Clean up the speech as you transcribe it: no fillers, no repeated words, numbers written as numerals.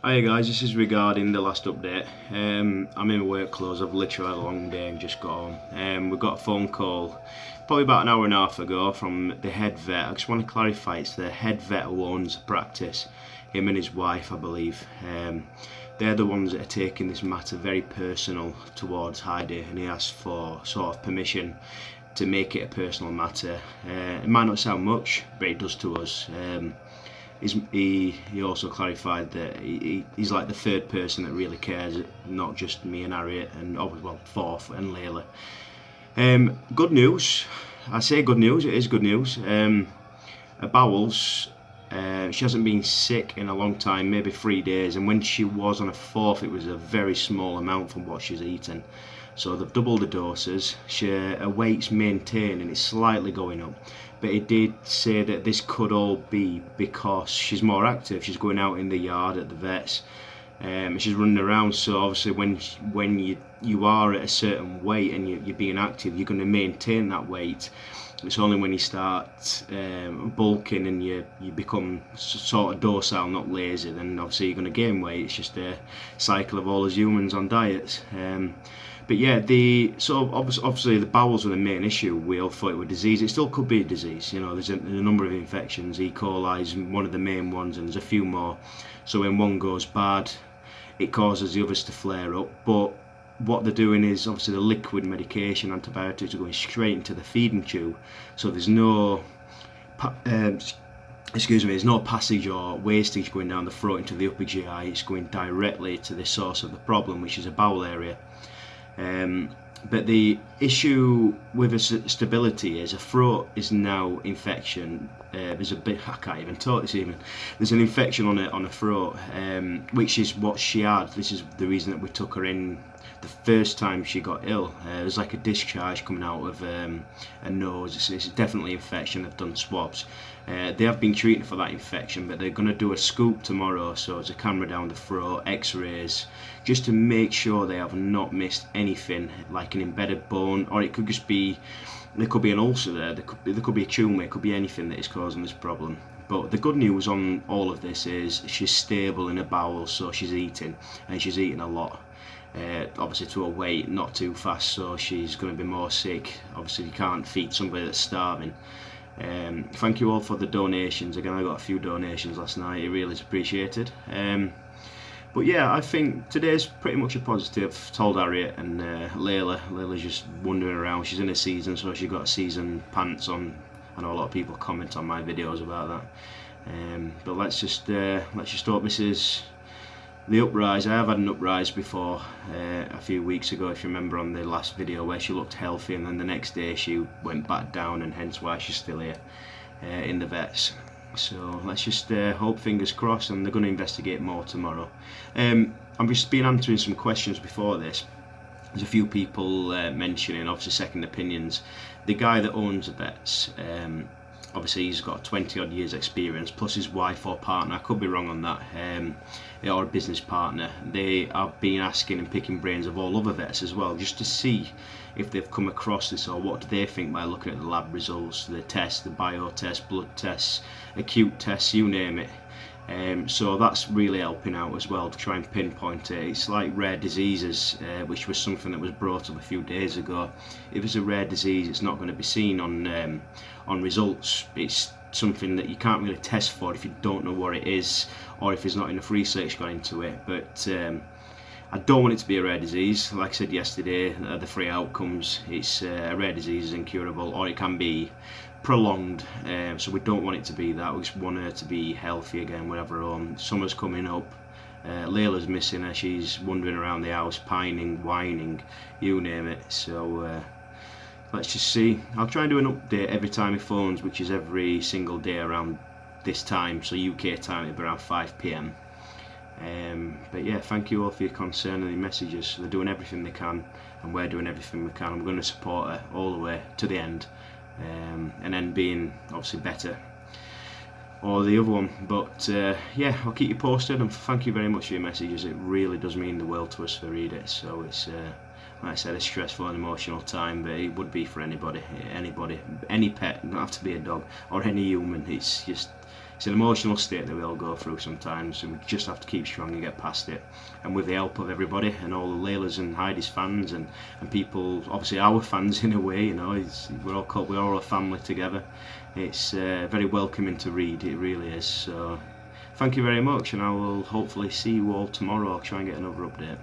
Hiya guys, this is regarding the last update. I'm in my work clothes, I've literally had a long day and just got home. We got a phone call probably about an hour and a half ago from the head vet. I just want to clarify, it's the head vet who owns the practice, him and his wife I believe. They're the ones that are taking this matter very personal towards Heidi, and he asked for sort of permission to make it a personal matter. It might not sound much, but it does to us. He also clarified that he's like the third person that really cares, not just me and Harriet, and fourth and Layla. Good news. I say good news. It is good news. Her bowels. She hasn't been sick in a long time, maybe 3 days, and when she was on a fourth, it was a very small amount from what she's eaten. So they've doubled the doses. Her weight's maintained and it's slightly going up, but it did say that this could all be because she's more active. She's going out in the yard at the vets, she's running around. So obviously when you are at a certain weight and you're being active, you're going to maintain that weight. It's only when you start bulking and you become sort of docile, not lazy, then obviously you're going to gain weight. It's just a cycle of all us humans on diets. But yeah, obviously the bowels were the main issue. We all thought it was disease. It still could be a disease. You know, there's a number of infections. E. coli is one of the main ones, and there's a few more. So when one goes bad, it causes the others to flare up. But what they're doing is obviously the liquid medication, antibiotics, are going straight into the feeding tube. So there's no there's no passage or wastage going down the throat into the upper GI. It's going directly to the source of the problem, which is a bowel area. But the issue with stability is a throat is now infection. There's a bit, I can't even talk this evening. There's an infection on a throat, which is what she had. This is the reason that we took her in the first time she got ill. There's like a discharge coming out of a nose. It's definitely infection. They've done swabs. They have been treating for that infection, but they're going to do a scoop tomorrow, so it's a camera down the throat, x-rays, just to make sure they have not missed anything, like an embedded bone, or it could just be, there could be an ulcer there, there could be a tumour, it could be anything that is causing this problem. But the good news on all of this is she's stable in her bowels, so she's eating, and she's eating a lot. Obviously to her weight, not too fast, so she's going to be more sick. Obviously you can't feed somebody that's starving. Thank you all for the donations. Again, I got a few donations last night. It really is appreciated. But yeah, I think today's pretty much a positive. Told Harriet and Layla's just wandering around. She's in a season, so she's got season pants on. I know a lot of people comment on my videos about that. But let's just hope this is the uprise. I have had an uprise before, a few weeks ago, if you remember on the last video, where she looked healthy and then the next day she went back down, and hence why she's still here in the vets. So let's just hope, fingers crossed, and they're going to investigate more tomorrow. I've just been answering some questions before this. There's a few people mentioning obviously second opinions. The guy that owns the vets, obviously he's got 20 odd years experience, plus his wife or partner, I could be wrong on that, or a business partner. They have been asking and picking brains of all other vets as well, just to see if they've come across this, or what do they think by looking at the lab results, the tests, the bio tests, blood tests, acute tests, you name it. So that's really helping out as well to try and pinpoint it. It's like rare diseases, which was something that was brought up a few days ago. If it's a rare disease, it's not going to be seen on results. It's something that you can't really test for if you don't know what it is, or if there's not enough research gone into it. But I don't want it to be a rare disease. Like I said yesterday, the three outcomes, it's a rare disease is incurable, or it can be prolonged, so we don't want it to be that. We just want her to be healthy again whenever her own. Summer's coming up, Layla's missing her, she's wandering around the house, pining, whining, you name it. So let's just see. I'll try and do an update every time he phones, which is every single day around this time, so UK time it'll be around 5 PM. But yeah, thank you all for your concern and your messages. They're doing everything they can, and we're doing everything we can. I'm going to support her all the way to the end, and then being obviously better, or the other one. But yeah, I'll keep you posted, and thank you very much for your messages. It really does mean the world to us to read it. So it's like I said, a stressful and emotional time, but it would be for anybody, any pet, not have to be a dog or any human. It's just it's an emotional state that we all go through sometimes, and we just have to keep strong and get past it. And with the help of everybody and all the Layla's and Heidi's fans and people, obviously our fans in a way, you know, we're all a family together. It's very welcoming to read, it really is. So thank you very much, and I will hopefully see you all tomorrow. I'll try and get another update.